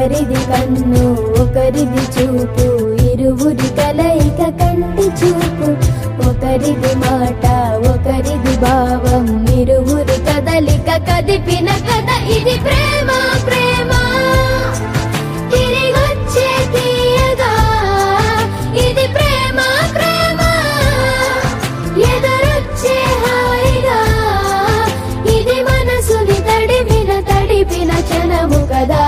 ఒకరిది కన్ను ఒకరిది చూపు, ఇరువురి కలయిక కంటి చూపు. ఒకరిది మాట ఒకరిది భావం, ఇరువురి కదలిక కదిపిన కథ ఇది ప్రేమ. ప్రేమ తిరిగొచ్చే తీయగా ఇది ప్రేమ. ప్రేమ ఎదురొచ్చే హాయిగా ఇది మనసుని తడిపిన క్షణము కదా.